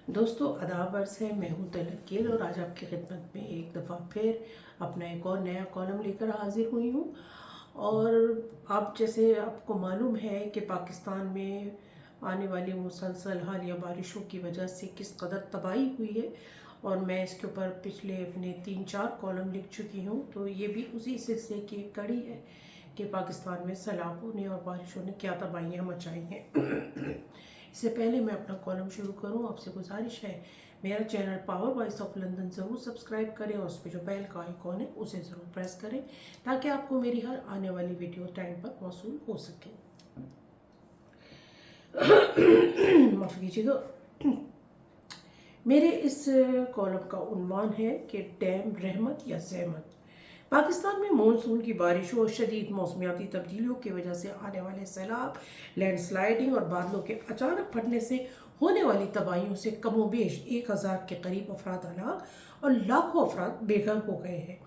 दोस्तों आदाब अर्ज़ है। मैं हूँ तलक्कील और आज आपकी खिदमत में एक दफ़ा फिर अपना एक और नया कॉलम लेकर हाज़िर हुई हूँ। और आप जैसे आपको मालूम है कि पाकिस्तान में आने वाली मुसलसल हालिया बारिशों की वजह से किस कदर तबाही हुई है, और मैं इसके ऊपर पिछले अपने 3-4 कॉलम लिख चुकी हूँ। तो ये भी उसी सिलसिले की एक कड़ी है कि पाकिस्तान में सैलाबों ने और बारिशों ने क्या तबाहियाँ मचाई हैं। इससे पहले मैं अपना कॉलम शुरू करूं, आपसे गुजारिश है मेरा channel power voice of London ज़रूर सब्सक्राइब करें और उस पर जो बेल का आइकॉन है उसे ज़रूर प्रेस करें ताकि आपको मेरी हर आने वाली वीडियो टाइम पर मौसूल हो सके। माफ़ कीजिएगा। मेरे इस कॉलम का उन्वान है कि डैम रहमत या ज़हमत। पाकिस्तान में मानसून की बारिशों और शदीद मौसमियाती तब्दीलियों की वजह से आने वाले सैलाब, लैंडस्लाइडिंग और बादलों के अचानक फटने से होने वाली तबाहियों से कमोबेश 1000 के करीब अफराद हलाक और लाखों अफराद बेघर हो गए हैं।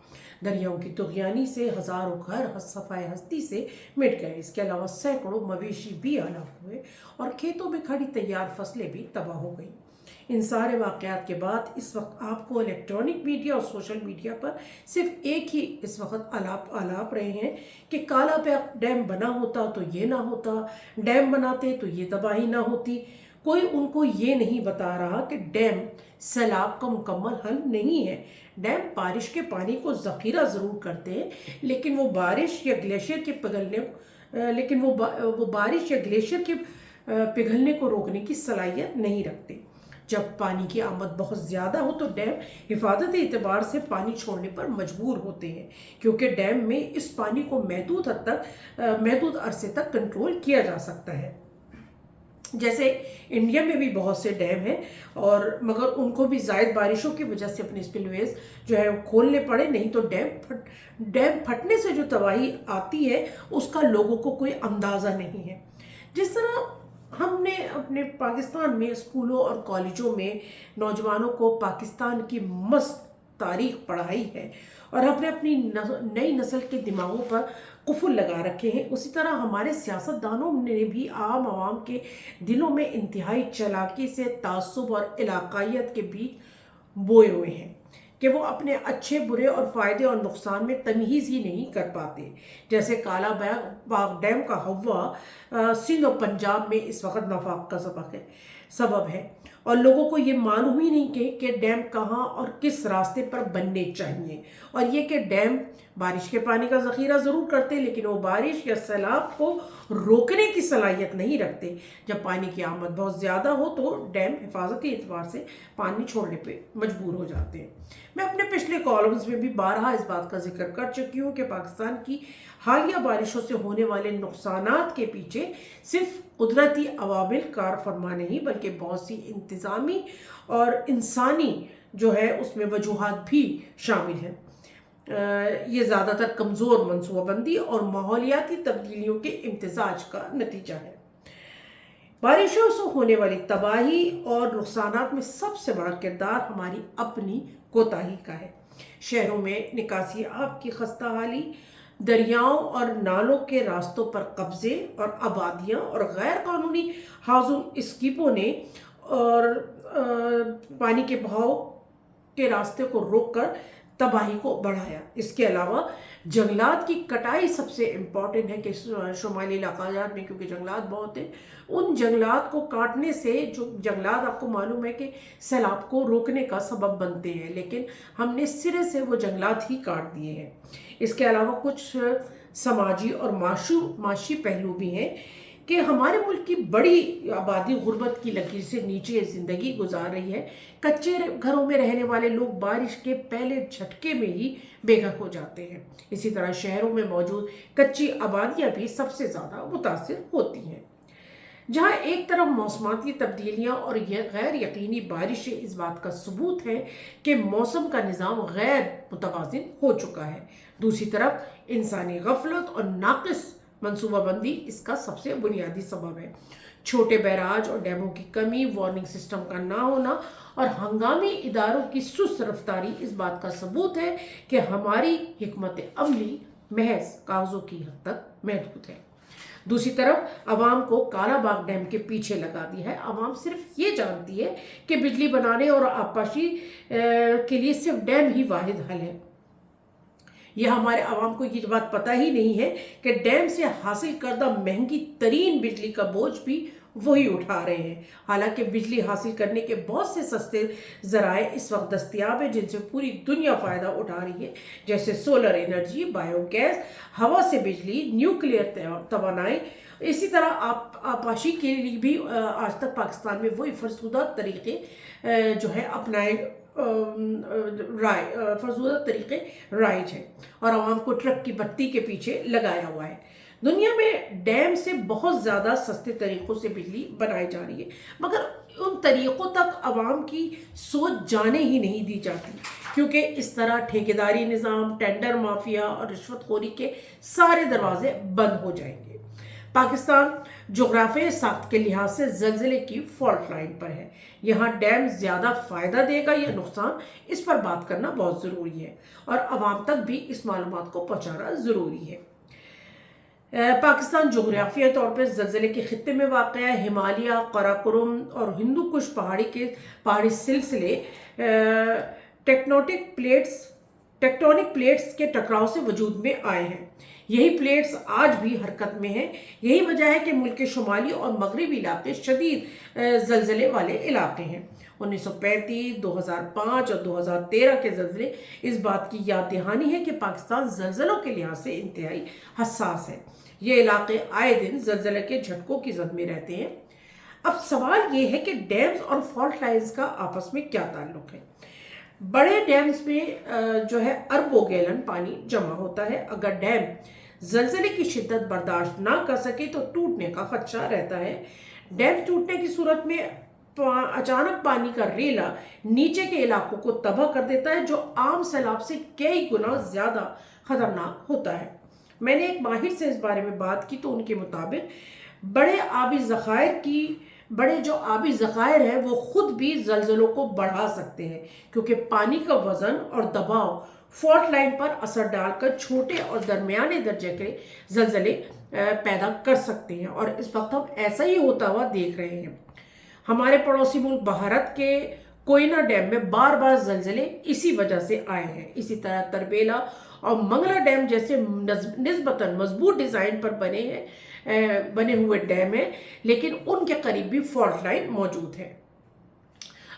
दरियाओं की तुगयानी से हज़ारों घर सफाए हस्ती से मिट गए। इसके अलावा सैकड़ों मवेशी भी हलाक हुए और खेतों में खड़ी तैयार फसलें भी तबाह हो गईं। इन सारे वाक़यात के बाद इस वक्त आपको इलेक्ट्रॉनिक मीडिया और सोशल मीडिया पर सिर्फ एक ही इस वक्त आलाप रहे हैं कि काला डैम बना होता तो ये ना होता, डैम बनाते तो ये तबाही ना होती। कोई उनको ये नहीं बता रहा कि डैम सैलाब का मुकम्मल हल नहीं है। डैम बारिश के पानी को ज़ख़ीरा ज़रूर करते हैं, लेकिन वो बारिश या ग्लेशियर के पिघलने को रोकने की सलाहियत नहीं रखते। जब पानी की आमद बहुत ज़्यादा हो तो डैम हिफाजती एतबार से पानी छोड़ने पर मजबूर होते हैं, क्योंकि डैम में इस पानी को महदूद अरसे तक कंट्रोल किया जा सकता है। जैसे इंडिया में भी बहुत से डैम हैं, और मगर उनको भी ज़ायद बारिशों की वजह से अपने स्पिलवेज जो है खोलने पड़े, नहीं तो डैम फटने से जो तबाही आती है उसका लोगों को कोई अंदाज़ा नहीं है। जिस तरह हमने अपने पाकिस्तान में स्कूलों और कॉलेजों में नौजवानों को पाकिस्तान की मस्त तारीख पढ़ाई है और हमने अपनी नई नस्ल के दिमागों पर कुफुल लगा रखे हैं, उसी तरह हमारे सियासतदानों ने भी आम आवाम के दिलों में इंतहाई चालाकी से तासुब और इलाकायत के बीच बोए हुए हैं कि वो अपने अच्छे बुरे और फ़ायदे और नुकसान में तमीज़ ही नहीं कर पाते। जैसे काला बाग डैम का हवा सिंध और पंजाब में इस वक्त नफाक का सबब है, और लोगों को ये मालूम ही नहीं कि डैम कहाँ और किस रास्ते पर बनने चाहिए। और ये कि डैम बारिश के पानी का ज़ख़ीरा ज़रूर करते, लेकिन वो बारिश या सैलाब को रोकने की सलाहियत नहीं रखते। जब पानी की आमद बहुत ज़्यादा हो तो डैम हिफाजती एतबार से पानी छोड़ने पे मजबूर हो जाते हैं। मैं अपने पिछले कॉलम्स में भी बारहा इस बात का जिक्र कर चुकी हूँ कि पाकिस्तान की हालिया बारिशों से होने वाले नुकसानात के पीछे सिर्फ कुदरती अवामिल कार फरमा नहीं, बल्कि बहुत सी इंतज़ामी और इंसानी जो है उसमें वजूहात भी शामिल हैं। ये ज़्यादातर कमज़ोर मनसूबाबंदी और माहौलियाती तब्दीलियों के इम्तिजाज का नतीजा है। बारिशों से होने वाली तबाही और नुकसानात में सबसे बड़ा किरदार हमारी अपनी कोताही का है। शहरों में निकासी आब की खस्ता हाली, दरियाओं और नालों के रास्तों पर कब्जे और आबादियां और गैर कानूनी हाउसिंग स्कीमों ने और पानी के बहाव के रास्ते को रोककर तबाही को बढ़ाया। इसके अलावा जंगलात की कटाई सबसे इम्पॉर्टेंट है कि शुमाली इलाक़ात में, क्योंकि जंगलात बहुत हैं, उन जंगलात को काटने से जो जंगलात आपको मालूम है कि सैलाब को रोकने का सबब बनते हैं, लेकिन हमने सिरे से वो जंगलात ही काट दिए हैं। इसके अलावा कुछ समाजी और माशी पहलू भी हैं कि हमारे मुल्क की बड़ी आबादी गुर्बत की लकीर से नीचे ज़िंदगी गुजार रही है। कच्चे घरों में रहने वाले लोग बारिश के पहले झटके में ही बेघर हो जाते हैं। इसी तरह शहरों में मौजूद कच्ची आबादियां भी सबसे ज़्यादा मुतासिर होती हैं। जहाँ एक तरफ मौसमाती तब्दीलियाँ और गैर यकीनी बारिशें इस बात का सबूत है कि मौसम का निज़ाम गैर मुतवाज़िन हो चुका है, दूसरी तरफ इंसानी गफलत और नाक़िस मनसूबाबंदी इसका सबसे बुनियादी सबब है। छोटे बैराज और डैमों की कमी, वार्निंग सिस्टम का ना होना और हंगामी इदारों की सुस्त रफ्तारी इस बात का सबूत है कि हमारी हिकमत अमली महज कागज़ों की हद तक महदूद है। दूसरी तरफ अवाम को काला बाग डैम के पीछे लगा दिया है। अवाम सिर्फ ये जानती है कि बिजली बनाने और आबपाशी के लिए सिर्फ डैम ही वाहिद हल है। यह हमारे अवाम को ये बात पता ही नहीं है कि डैम से हासिल करदा महंगी तरीन बिजली का बोझ भी वही उठा रहे हैं। हालांकि बिजली हासिल करने के बहुत से सस्ते जराए इस वक्त दस्तयाब है जिनसे पूरी दुनिया फ़ायदा उठा रही है, जैसे सोलर एनर्जी, बायोगैस, हवा से बिजली, न्यूक्लियर तवानाई। इसी तरह आबपाशी के लिए भी आज तक पाकिस्तान में वही फरसुदा तरीके जो है अपनाए फरसूदा तरीके राइज है और आवाम को ट्रक की बत्ती के पीछे लगाया हुआ है। दुनिया में डैम से बहुत ज़्यादा सस्ते तरीक़ों से बिजली बनाई जा रही है, मगर उन तरीक़ों तक आवाम की सोच जाने ही नहीं दी जाती, क्योंकि इस तरह ठेकेदारी निज़ाम, टेंडर माफिया और रिश्वतखोरी के सारे दरवाजे बंद हो जाएंगे। पाकिस्तान जोग्राफियाई साख्त के लिहाज से ज़लज़ले की फॉल्ट लाइन पर है। यहाँ डैम ज़्यादा फ़ायदा देगा या नुकसान, इस पर बात करना बहुत ज़रूरी है और आवाम तक भी इस मालूमात को पहुँचाना ज़रूरी है। पाकिस्तान जोग्राफियाई तौर पर ज़लज़ले के खित्ते में वाक़या है। हिमालय, कराकोरम और हिंदू कुश पहाड़ी सिलसिले टेक्टोनिक प्लेट्स के टकराव से वजूद में आए हैं। यही प्लेट्स आज भी हरकत में हैं। यही वजह है कि मुल्क के शुमाली और मगरबी इलाके शदीद ज़लज़ले वाले इलाके हैं। 1935, 2005 और 2013 के ज़लज़ले इस बात की याद दहानी है कि पाकिस्तान ज़लज़लों के लिहाज से इंतहाई हसास है। ये इलाके आए दिन ज़लज़ले के झटकों की जद में रहते हैं। अब सवाल ये है कि डैम्स और फॉल्ट लाइन्स का आपस में क्या ताल्लुक़ है। बड़े डैम्स में जो है अरबों गैलन पानी जमा होता है। अगर डैम ज़लज़ले की शिद्दत बर्दाश्त ना कर सके तो टूटने का खदशा रहता है। डैम टूटने की सूरत में अचानक पानी का रेला नीचे के इलाकों को तबाह कर देता है, जो आम सैलाब से कई गुना ज़्यादा ख़तरनाक होता है। मैंने एक माहिर से इस बारे में बात की तो उनके मुताबिक बड़े जो आबी ज़खायर हैं वो खुद भी ज़लज़लों को बढ़ा सकते हैं, क्योंकि पानी का वज़न और दबाव फॉल्ट लाइन पर असर डालकर छोटे और दरमियाने दर्जे के ज़लज़ले पैदा कर सकते हैं और इस वक्त हम ऐसा ही होता हुआ देख रहे हैं। हमारे पड़ोसी मुल्क भारत के कोयना डैम में बार बार ज़लज़ले इसी वजह से आए हैं। इसी तरह तरबेला और मंगला डैम जैसे निस्बतन मजबूत डिज़ाइन पर बने हुए डैम हैं, लेकिन उनके करीब भी फॉल्ट लाइन मौजूद है।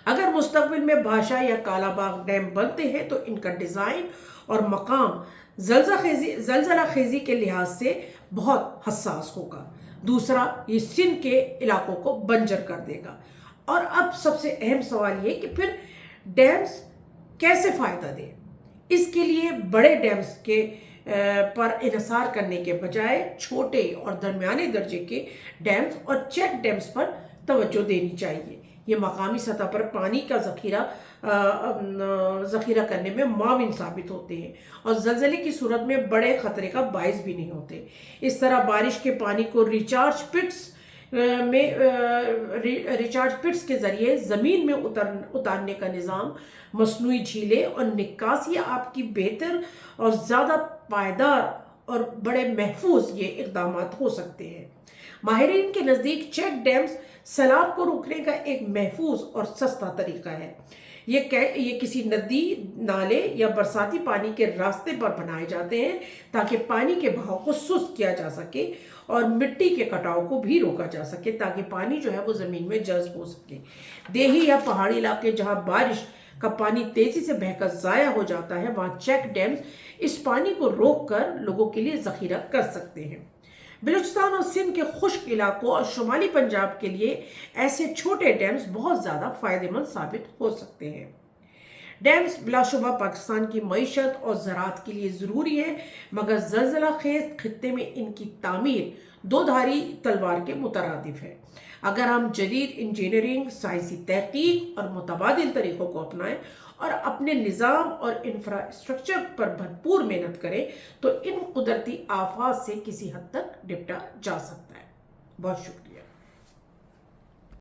अगर मुस्तकबिल में भाषा या कालाबाग डैम बनते हैं तो इनका डिज़ाइन और मकाम ज़लज़ला खेज़ी के लिहाज से बहुत हसास होगा। दूसरा, ये सिंध के इलाकों को बंजर कर देगा। और अब सबसे अहम सवाल ये कि फिर डैम्स कैसे फ़ायदा दें। इसके लिए बड़े डैम्स के पर इन्हिसार करने के बजाय छोटे और दरमियाने दर्जे के डैम्स और चेक डैम्स पर तवज्जो देनी चाहिए। ये मकामी सतह पर पानी का ज़ख़ीरा करने में माविन साबित होते हैं और ज़लज़ले की सूरत में बड़े ख़तरे का बाइस भी नहीं होते। इस तरह बारिश के पानी को रिचार्ज पिट्स के ज़रिए ज़मीन में उतारने का निज़ाम, मसनूई झीलें और निकासी आपकी बेहतर और ज़्यादा पायदार और बड़े महफूज ये इक़दाम हो सकते हैं। माहिरीन के नज़दीक चेक डैम्स सैलाब को रोकने का एक महफूज और सस्ता तरीका है। ये किसी नदी, नाले या बरसाती पानी के रास्ते पर बनाए जाते हैं ताकि पानी के बहाव को सुस्त किया जा सके और मिट्टी के कटाव को भी रोका जा सके, ताकि पानी जो है वो ज़मीन में जज़्ब हो सके। देही या पहाड़ी इलाके जहाँ बारिश का पानी तेज़ी से बहकर ज़ाया हो जाता है, वहाँ चेक डैम्स इस पानी को रोक कर लोगों के लिए ज़ख़ीरा कर सकते हैं। बलूचिस्तान और सिंध के खुश्क इलाकों और शुमाली पंजाब के लिए ऐसे छोटे डैम्स बहुत ज़्यादा फ़ायदेमंद साबित हो सकते हैं। डैम्स बिलाशुबा पाकिस्तान की मईशत और ज़राअत के लिए ज़रूरी है, मगर ज़लज़ला खेज़ खित्ते में इनकी तामीर दो धारी तलवार के मुतरादिफ है। अगर हम जदीद इंजीनियरिंग, साइंसी तहकीक और मुतबादिल तरीक़ों को अपनाएं और अपने निज़ाम और इंफ्रास्ट्रक्चर पर भरपूर मेहनत करें तो इन कुदरती आफात से किसी हद तक निपटा जा सकता है। बहुत शुक्रिया।